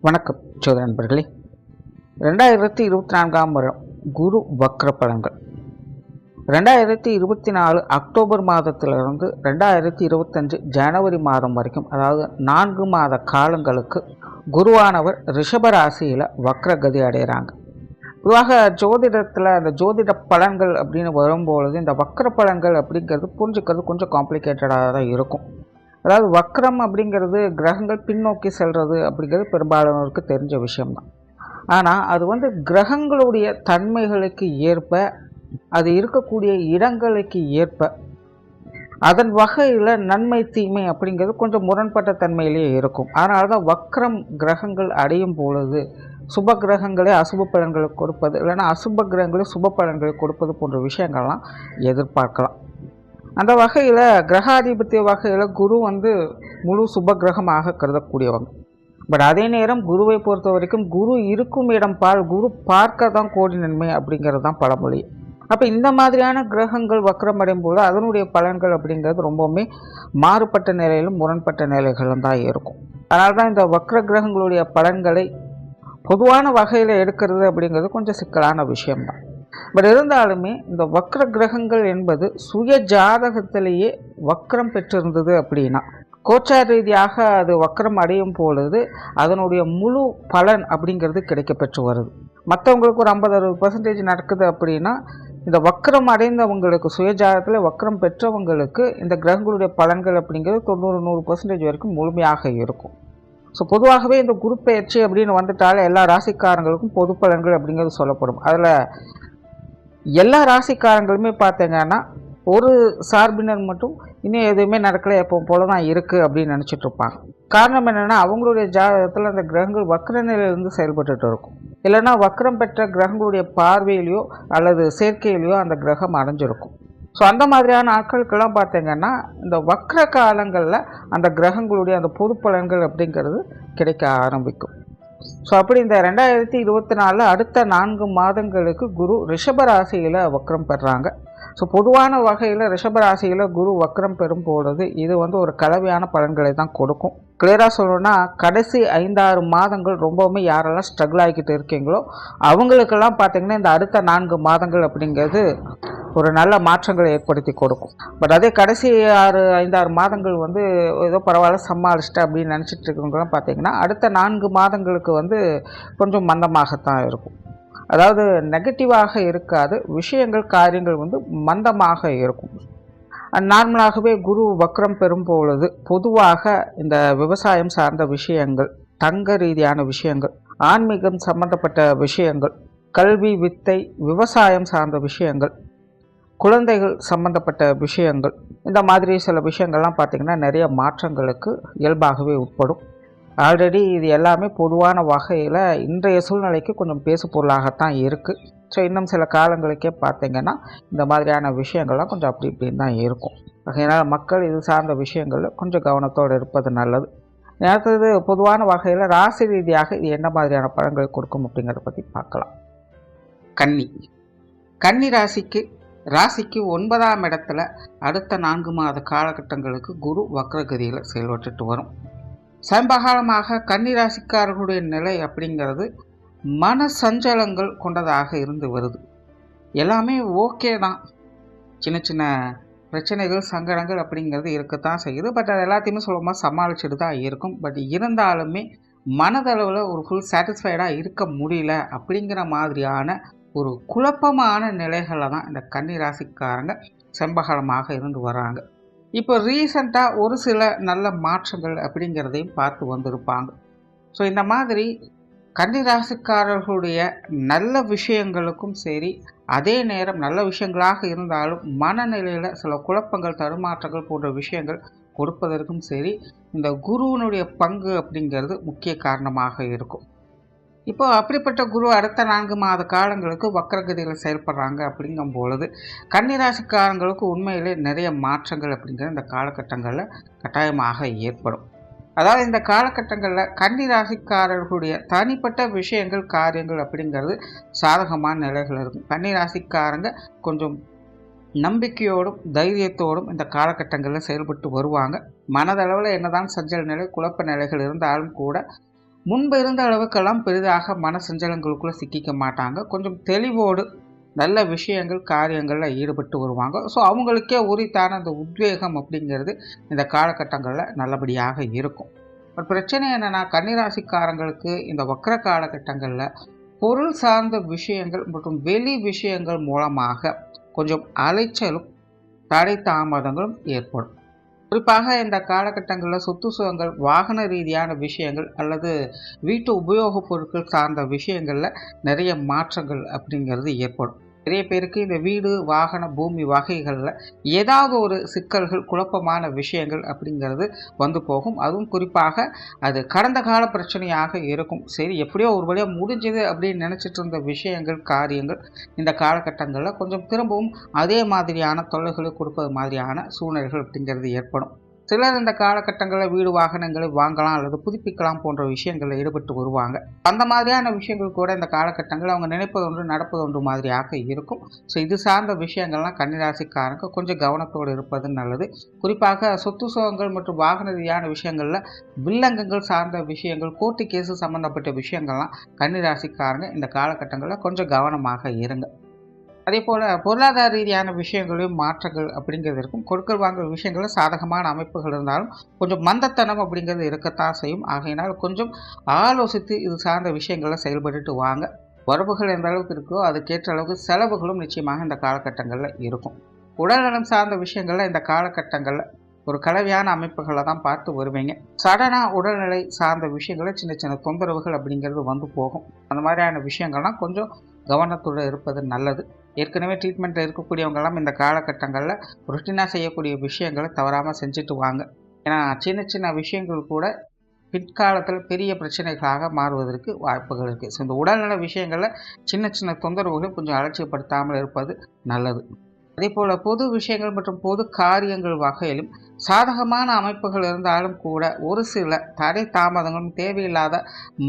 வணக்கம் சோதர நண்பர்களே. 2024ஆம் வருடம் குரு வக்ர பலன்கள் 2024 அக்டோபர் மாதத்திலிருந்து 2025 ஜனவரி மாதம் வரைக்கும், அதாவது 4 மாத காலங்களுக்கு குருவானவர் ரிஷப ராசியில் வக்ரகதி அடைகிறாங்க. பொதுவாக ஜோதிடத்தில் அந்த ஜோதிட பலன்கள் அப்படின்னு வரும்பொழுது இந்த வக்ர பலன்கள் அப்படிங்கிறது புரிஞ்சுக்கிறது கொஞ்சம் காம்ப்ளிகேட்டடாக தான் இருக்கும். அதாவது வக்ரம் அப்படிங்கிறது கிரகங்கள் பின்னோக்கி செல்வது அப்படிங்கிறது பெரும்பாலானோருக்கு தெரிஞ்ச விஷயம்தான். ஆனால் அது கிரகங்களுடைய தன்மைகளுக்கு ஏற்ப, அது இருக்கக்கூடிய இடங்களுக்கு ஏற்ப, அதன் வகையில் நன்மை தீமை அப்படிங்கிறது கொஞ்சம் முரண்பட்ட தன்மையிலேயே இருக்கும். அதனால தான் வக்ரம் கிரகங்கள் அடையும் பொழுது சுப கிரகங்களே அசுப பலன்களை கொடுப்பது, இல்லைன்னா அசுப கிரகங்களே சுப பலன்களை கொடுப்பது போன்ற விஷயங்கள்லாம் எதிர்பார்க்கலாம். அந்த வகையில் கிரகாதிபத்திய வகையில் குரு முழு சுப கிரகமாக கருதக்கூடியவங்க. பட் அதே நேரம் குருவை பொறுத்த வரைக்கும் குரு இருக்கும் இடம் குரு பார்க்க தான் கோடி நன்மை அப்படிங்கிறது தான் பழமொழி. அப்போ இந்த மாதிரியான கிரகங்கள் வக்ரமடையும் போது அதனுடைய பலன்கள் அப்படிங்கிறது ரொம்பவுமே மாறுபட்ட நிலையிலும் முரண்பட்ட நிலைகளும் தான் இருக்கும். அதனால தான் இந்த வக்ர கிரகங்களுடைய பலன்களை பொதுவான வகையில் எடுக்கிறது அப்படிங்கிறது கொஞ்சம் சிக்கலான விஷயம்தான். பட் இருந்தாலுமே இந்த வக்ர கிரகங்கள் என்பது சுய ஜாதகத்திலேயே வக்ரம் பெற்றிருந்தது அப்படின்னா, கோச்சார ரீதியாக அது வக்ரம் அடையும் பொழுது அதனுடைய முழு பலன் அப்படிங்கிறது கிடைக்க பெற்று வருது. மற்றவங்களுக்கு ஒரு 50-60% நடக்குது அப்படின்னா, இந்த வக்ரம் அடைந்தவங்களுக்கு சுயஜாதகத்தில் வக்ரம் பெற்றவங்களுக்கு இந்த கிரகங்களுடைய பலன்கள் அப்படிங்கிறது 90-100% வரைக்கும் முழுமையாக இருக்கும். ஸோ பொதுவாகவே இந்த குரு பயிற்சி அப்படின்னு வந்துட்டாலே எல்லா ராசிக்காரங்களுக்கும் பொது பலன்கள் அப்படிங்கிறது சொல்லப்படும். அதில் எல்லா ராசிக்காரங்களுமே பார்த்தீங்கன்னா ஒரு சார்பினர் மட்டும் இன்னும் எதுவுமே நடக்கலை, எப்போ போல தான் இருக்குது அப்படின்னு நினச்சிட்டு இருப்பாங்க. காரணம் என்னென்னா, அவங்களுடைய ஜாதகத்தில் அந்த கிரகங்கள் வக்ர நிலையிலிருந்து செயல்பட்டு இருக்கும். இல்லைன்னா வக்ரம் பெற்ற கிரகங்களுடைய பார்வையிலையோ அல்லது சேர்க்கையிலையோ அந்த கிரகம் அடைஞ்சிருக்கும். ஸோ அந்த மாதிரியான ஆட்களுக்கெல்லாம் பார்த்தீங்கன்னா இந்த வக்ர காலங்களில் அந்த கிரகங்களுடைய அந்த பொது பலன்கள் அப்படிங்கிறது கிடைக்க ஆரம்பிக்கும். ஸோ அப்படி இந்த 2024 அடுத்த 4 மாதங்களுக்கு குரு ரிஷபராசியில் வக்ரம் பெறாங்க. ஸோ பொதுவான வகையில் ரிஷபராசியில் குரு வக்ரம் பெறும் பொழுது இது ஒரு கலவையான பலன்களை தான் கொடுக்கும். கிளியராக சொல்லணும்னா, கடைசி 5-6 மாதங்கள் ரொம்பவுமே யாரெல்லாம் ஸ்ட்ரகிள் ஆகிக்கிட்டு இருக்கீங்களோ அவங்களுக்கெல்லாம் பார்த்திங்கன்னா இந்த அடுத்த 4 மாதங்கள் அப்படிங்கிறது ஒரு நல்ல மாற்றங்களை ஏற்படுத்தி கொடுக்கும். பட் அதே கடைசி 5-6 மாதங்கள் ஏதோ பரவாயில்ல சமாளிச்சிட்டு அப்படின்னு நினச்சிட்டு இருக்கவங்களாம் பார்த்திங்கன்னா அடுத்த 4 மாதங்களுக்கு கொஞ்சம் மந்தமாகத்தான் இருக்கும். அதாவது நெகட்டிவாக இருக்காது, விஷயங்கள் காரியங்கள் மந்தமாக இருக்கும். நார்மலாகவே குரு வக்ரம் பெறும் பொழுது பொதுவாக இந்த விவசாயம் சார்ந்த விஷயங்கள், தங்க ரீதியான விஷயங்கள், ஆன்மீகம் சம்பந்தப்பட்ட விஷயங்கள், கல்வி வித்தை, விவசாயம் சார்ந்த விஷயங்கள், குழந்தைகள் சம்பந்தப்பட்ட விஷயங்கள், இந்த மாதிரி சில விஷயங்கள்லாம் பார்த்திங்கன்னா நிறைய மாற்றங்களுக்கு இயல்பாகவே உட்படும். ஆல்ரெடி இது எல்லாமே பொதுவான வகையில் இன்றைய சூழ்நிலைக்கு கொஞ்சம் பேசு பொருளாகத்தான் இருக்குது. ஸோ இன்னும் சில காலங்களுக்கே பார்த்திங்கன்னா இந்த மாதிரியான விஷயங்கள்லாம் கொஞ்சம் அப்படி இப்படின்னு தான் இருக்கும். அதனால் மக்கள் இது சார்ந்த விஷயங்களில் கொஞ்சம் கவனத்தோடு இருப்பது நல்லது. அடுத்தது பொதுவான வகையில் ராசி ரீதியாக இது என்ன மாதிரியான பலன்கள் கொடுக்கும் அப்படிங்கிறத பற்றி பார்க்கலாம். கன்னி ராசிக்கு 9ஆம் இடத்துல அடுத்த 4 மாத காலகட்டங்களுக்கு குரு வக்ரகதியில் செயல்பட்டு வரும். சமீபகாலமாக கன்னி ராசிக்காரர்களுடைய நிலை அப்படிங்கிறது மன சஞ்சலங்கள் கொண்டதாக இருந்து வருது. எல்லாமே ஓகே தான், சின்ன சின்ன பிரச்சனைகள் சங்கடங்கள் அப்படிங்கிறது இருக்கத்தான் செய்யுது. பட் அது எல்லாத்தையுமே சுலபமாக சமாளிச்சுட்டு தான் இருக்கும். பட் இருந்தாலுமே மனதளவில் ஒரு ஃபுல் சாட்டிஸ்ஃபைடாக இருக்க முடியல அப்படிங்கிற மாதிரியான ஒரு குழப்பமான நிலைகளை தான் இந்த கன்னி ராசிக்காரங்க சமீபகாலமாக இருந்து வராங்க. இப்போ ரீசண்டாக ஒரு சில நல்ல மாற்றங்கள் அப்படிங்கிறதையும் பார்த்து வந்திருப்பாங்க. ஸோ இந்த மாதிரி கன்னி ராசிக்காரர்களுடைய நல்ல விஷயங்களுக்கும் சரி, அதே நேரம் நல்ல விஷயங்களாக இருந்தாலும் மனநிலையில் சில குழப்பங்கள், தடுமாற்றங்கள் போன்ற விஷயங்கள் கொடுப்பதற்கும் சரி, இந்த குருவினுடைய பங்கு அப்படிங்கிறது முக்கிய காரணமாக இருக்கும். இப்போ அப்படிப்பட்ட குரு அடுத்த 4 மாத காலங்களுக்கு வக்ரகதியில் செயல்படுறாங்க அப்படிங்கும் பொழுது கன்னிராசிக்காரங்களுக்கு உண்மையிலே நிறைய மாற்றங்கள் அப்படிங்கிற இந்த காலகட்டங்களில் கட்டாயமாக ஏற்படும். அதாவது இந்த காலகட்டங்களில் கன்னிராசிக்காரர்களுடைய தனிப்பட்ட விஷயங்கள், காரியங்கள் அப்படிங்கிறது சாதகமான நிலைகள் இருக்கும். கன்னிராசிக்காரங்க கொஞ்சம் நம்பிக்கையோடும் தைரியத்தோடும் இந்த காலகட்டங்களில் செயல்பட்டு வருவாங்க. மனதளவில் என்னதான் சஞ்சல நிலை, குழப்ப நிலைகள் இருந்தாலும் கூட முன்பு இருந்த அளவுக்கெல்லாம் பெரிதாக மன சஞ்சலங்களுக்குள்ளே சிக்கிக்க மாட்டாங்க. கொஞ்சம் தெளிவோடு நல்ல விஷயங்கள் காரியங்களில் ஈடுபட்டு வருவாங்க. ஸோ அவங்களுக்கே உரித்தான அந்த உத்வேகம் அப்படிங்கிறது இந்த காலகட்டங்களில் நல்லபடியாக இருக்கும். ஒரு பிரச்சனை என்னென்னா, கன்னிராசிக்காரங்களுக்கு இந்த வக்ர காலகட்டங்களில் பொருள் சார்ந்த விஷயங்கள் மற்றும் வெளி விஷயங்கள் மூலமாக கொஞ்சம் அலைச்சலும் தடை தாமதங்களும் ஏற்படும். குறிப்பாக இந்த காலகட்டங்களில் சொத்து சுகங்கள், வாகன ரீதியான விஷயங்கள் அல்லது வீட்டு உபயோகப் பொருட்கள் சார்ந்த விஷயங்களில் நிறைய மாற்றங்கள் அப்படிங்கிறது ஏற்படும். நிறைய பேருக்கு இந்த வீடு, வாகன, பூமி வகைகளில் ஏதாவது ஒரு சிக்கல்கள், குழப்பமான விஷயங்கள் அப்படிங்கிறது வந்து போகும். அதுவும் குறிப்பாக அது கடந்த கால பிரச்சனையாக இருக்கும். சரி, எப்படியோ ஒரு வழியாக முடிஞ்சது அப்படின்னு நினச்சிட்டு இருந்த விஷயங்கள், காரியங்கள் இந்த காலகட்டங்களில் கொஞ்சம் திரும்பவும் அதே மாதிரியான தொல்லைகளை கொடுப்பது மாதிரியான சூழ்நிலைகள் அப்படிங்கிறது ஏற்படும். சிலர் இந்த காலகட்டங்களில் வீடு, வாகனங்களை வாங்கலாம் அல்லது புதுப்பிக்கலாம் போன்ற விஷயங்களில் ஈடுபட்டு வருவாங்க. அந்த மாதிரியான விஷயங்கள் கூட இந்த காலகட்டங்களில் அவங்க நினைப்பது ஒன்று நடப்பது ஒன்று மாதிரியாக இருக்கும். ஸோ இது சார்ந்த விஷயங்கள்லாம் கன்னிராசிக்காரங்க கொஞ்சம் கவனத்தோடு இருப்பது நல்லது. குறிப்பாக சொத்து சுகங்கள் மற்றும் வாகன ரீதியான விஷயங்களில் வில்லங்கங்கள் சார்ந்த விஷயங்கள், கோர்ட்டு கேஸு சம்மந்தப்பட்ட விஷயங்கள்லாம் கன்னிராசிக்காரங்க இந்த காலகட்டங்களில் கொஞ்சம் கவனமாக இருங்க. அதே போல் பொருளாதார ரீதியான விஷயங்களையும் மாற்றங்கள் அப்படிங்கிறது இருக்கும். கொடுக்கல் வாங்கல் விஷயங்களில் சாதகமான அமைப்புகள் இருந்தாலும் கொஞ்சம் மந்தத்தனம் அப்படிங்கிறது இருக்கத்தான் செய்யும். ஆகையினால் கொஞ்சம் ஆலோசித்து இது சார்ந்த விஷயங்களில் செயல்பட்டுட்டு வாங்க. வரவுகள் எந்த அளவுக்கு இருக்கோ அதுக்கேற்ற அளவுக்கு செலவுகளும் நிச்சயமாக இந்த காலகட்டங்களில் இருக்கும். உடல்நலம் சார்ந்த விஷயங்களில் இந்த காலகட்டங்களில் ஒரு கலவையான அமைப்புகளை தான் பார்த்து வருவீங்க. சடனாக உடல்நிலை சார்ந்த விஷயங்களை சின்ன சின்ன தொந்தரவுகள் அப்படிங்கிறது வந்து போகும். அந்த மாதிரியான விஷயங்கள்லாம் கொஞ்சம் கவனத்தோடு இருப்பது நல்லது. ஏற்கனவே ட்ரீட்மெண்ட்டில் இருக்கக்கூடியவங்கெல்லாம் இந்த காலகட்டங்களில் ருட்டீனாக செய்யக்கூடிய விஷயங்களை தவறாமல் செஞ்சுட்டு வாங்க. ஏன்னா சின்ன சின்ன விஷயங்கள் கூட பிற்காலத்தில் பெரிய பிரச்சனைகளாக மாறுவதற்கு வாய்ப்புகள் இருக்குது. ஸோ இந்த உடல்நல விஷயங்களில் சின்ன சின்ன தொந்தரவுகளை கொஞ்சம் அலட்சியப்படுத்தாமல் இருப்பது நல்லது. அதேபோல் பொது விஷயங்கள் மற்றும் பொது காரியங்கள் வகையிலும் சாதகமான அமைப்புகள் இருந்தாலும் கூட ஒரு சில தடை தாமதங்களும் தேவையில்லாத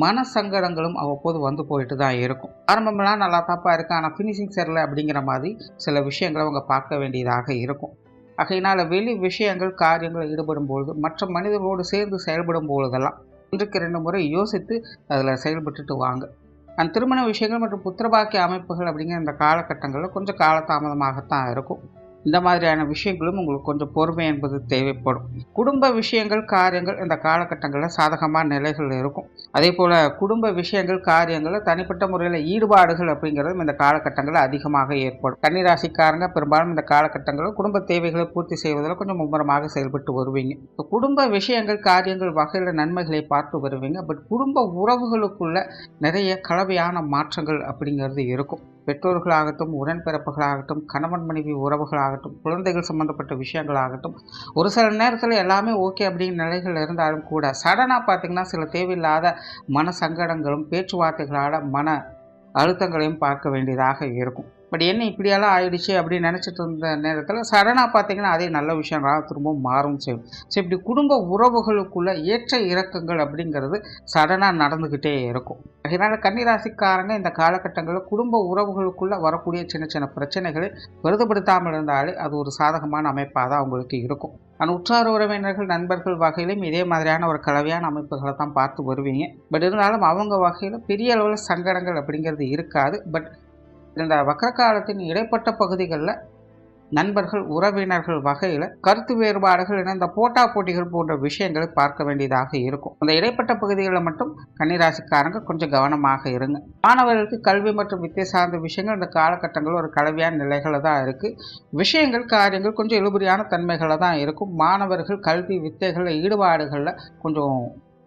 மன சங்கடங்களும் அவ்வப்போது வந்து போயிட்டு தான் இருக்கும். ஆரம்பம்லாம் நல்லா தாப்பா இருக்குது, ஆனால் ஃபினிஷிங் சரியில்லை அப்படிங்கிற மாதிரி சில விஷயங்களை அவங்க பார்க்க வேண்டியதாக இருக்கும். ஆகையினால் வெளி விஷயங்கள் காரியங்கள் ஈடுபடும் பொழுது மற்ற மனிதர்களோடு சேர்ந்து செயல்படும் பொழுதெல்லாம் ஒன்றுக்கு 2 முறை யோசித்து அதில் செயல்பட்டுட்டு வாங்க. திருமண விஷயங்கள் மற்றும் புத்திரபாக்கிய அமைப்புகள் அப்படிங்கிற இந்த காலகட்டங்களில் கொஞ்சம் காலதாமதமாகத்தான் இருக்கும். இந்த மாதிரியான விஷயங்களும் உங்களுக்கு கொஞ்சம் பொறுமை என்பது தேவைப்படும். குடும்ப விஷயங்கள் காரியங்கள் இந்த காலகட்டங்களில் சாதகமான நிலைகள் இருக்கும். அதே போல் குடும்ப விஷயங்கள் காரியங்களில் தனிப்பட்ட முறையில் ஈடுபாடுகள் அப்படிங்கிறதும் இந்த காலகட்டங்களில் அதிகமாக ஏற்படும். கன்னிராசிக்காரங்க பெரும்பாலும் இந்த காலகட்டங்களில் குடும்ப தேவைகளை பூர்த்தி செய்வதில் கொஞ்சம் மும்முரமாக செயல்பட்டு வருவீங்க. குடும்ப விஷயங்கள் காரியங்கள் வகையில் நன்மைகளை பார்த்து வருவீங்க. பட் குடும்ப உறவுகளுக்குள்ள நிறைய கலவையான மாற்றங்கள் அப்படிங்கிறது இருக்கும். பெற்றோர்களாகட்டும், உடன்பிறப்புகளாகட்டும், கணவன் மனைவி உறவுகளாகட்டும், குழந்தைகள் சம்மந்தப்பட்ட விஷயங்களாகட்டும், ஒரு சில நேரத்தில் எல்லாமே ஓகே அப்படிங்கிற நிலைகள் இருந்தாலும் கூட சடனாக பார்த்திங்கன்னா சில தேவையில்லாத மன சங்கடங்களும் பேச்சுவார்த்தைகளால் மன அழுத்தங்களையும் பார்க்க வேண்டியதாக இருக்கும். பட் என்ன இப்படியெல்லாம் ஆயிடுச்சு அப்படின்னு நினச்சிட்டு இருந்த நேரத்தில் சடனாக பார்த்திங்கன்னா அதே நல்ல விஷயங்களாக திரும்பவும் மாறும் செய்யும். ஸோ இப்படி குடும்ப உறவுகளுக்குள்ள ஏற்ற இறக்கங்கள் அப்படிங்கிறது சடனாக நடந்துக்கிட்டே இருக்கும். அதனால் கன்னிராசிக்காரங்க இந்த காலகட்டங்களில் குடும்ப உறவுகளுக்குள்ளே வரக்கூடிய சின்ன சின்ன பிரச்சனைகளை பெரிதுபடுத்தாமல் இருந்தாலே அது ஒரு சாதகமான அமைப்பாக தான் அவங்களுக்கு இருக்கும். ஆனால் உற்றார் உறவினர்கள் நண்பர்கள் வகையிலும் இதே மாதிரியான ஒரு கலவையான அமைப்புகளை தான் பார்த்து வருவீங்க. பட் இருந்தாலும் அவங்க வகையில் பெரிய அளவில் சங்கடங்கள் அப்படிங்கிறது இருக்காது. பட் இந்த வக்ர காலத்தின் இடைப்பட்ட பகுதிகளில் நண்பர்கள் உறவினர்கள் வகையில் கருத்து வேறுபாடுகள் என இந்த போட்டா போட்டிகள் போன்ற விஷயங்களை பார்க்க வேண்டியதாக இருக்கும். அந்த இடைப்பட்ட பகுதிகளில் மட்டும் கன்னிராசிக்காரங்க கொஞ்சம் கவனமாக இருங்க. மாணவர்களுக்கு கல்வி மற்றும் வித்தை சார்ந்த விஷயங்கள் இந்த காலகட்டங்களில் ஒரு கலவையான நிலைகளில் தான் இருக்குது. விஷயங்கள் காரியங்கள் கொஞ்சம் இழுபறியான தன்மைகளில் தான் இருக்கும். மாணவர்கள் கல்வி வித்தைகளில் ஈடுபாடுகளில் கொஞ்சம்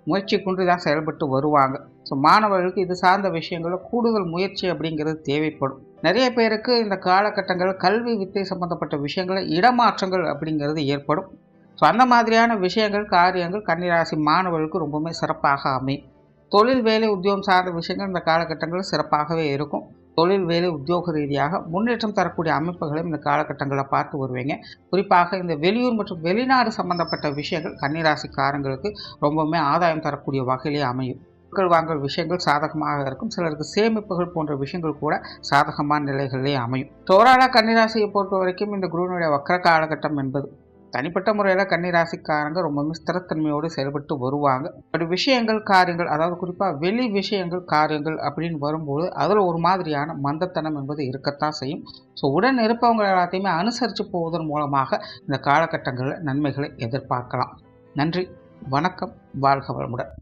முயற்சி கொண்டு தான் செயல்பட்டு வருவாங்க. ஸோ மாணவர்களுக்கு இது சார்ந்த விஷயங்களில் கூடுதல் முயற்சி அப்படிங்கிறது தேவைப்படும். நிறைய பேருக்கு இந்த காலகட்டங்களில் கல்வி வித்தை சம்பந்தப்பட்ட விஷயங்களில் இடமாற்றங்கள் அப்படிங்கிறது ஏற்படும். ஸோ அந்த மாதிரியான விஷயங்கள் காரியங்கள் கன்னிராசி மாணவர்களுக்கு ரொம்பவுமே சிறப்பாக அமையும். தொழில் வேலை உத்தியோகம் சார்ந்த விஷயங்கள் இந்த காலகட்டங்களில் சிறப்பாகவே இருக்கும். தொழில் வேலை உத்தியோக ரீதியாக முன்னேற்றம் தரக்கூடிய அமைப்புகளையும் இந்த காலகட்டங்களில் பார்த்து வருவீங்க. குறிப்பாக இந்த வெளியூர் மற்றும் வெளிநாடு சம்பந்தப்பட்ட விஷயங்கள் கன்னிராசிக்காரங்களுக்கு ரொம்பவுமே ஆதாயம் தரக்கூடிய வகையிலே அமையும். பொருட்கள் வாங்கல் விஷயங்கள் சாதகமாக இருக்கும். சிலருக்கு சேமிப்புகள் போன்ற விஷயங்கள் கூட சாதகமான நிலைகளிலே அமையும். தோராள கன்னிராசியை பொறுத்த வரைக்கும் இந்த குருவினுடைய வக்ர காலகட்டம் என்பது தனிப்பட்ட முறையில் கன்னி ராசிக்காரங்க ரொம்பவுமே ஸ்திரத்தன்மையோடு செயல்பட்டு வருவாங்க. அப்படி விஷயங்கள் காரியங்கள், அதாவது குறிப்பாக வெளி விஷயங்கள் காரியங்கள் அப்படின்னு வரும்போது அதில் ஒரு மாதிரியான மந்தத்தனம் என்பது இருக்கத்தான் செய்யும். ஸோ உடன் இருப்பவங்க எல்லாத்தையுமே அனுசரித்து போவதன் மூலமாக இந்த காலகட்டங்களில் நன்மைகளை எதிர்பார்க்கலாம். நன்றி, வணக்கம், வாழ்க வளமுடன்.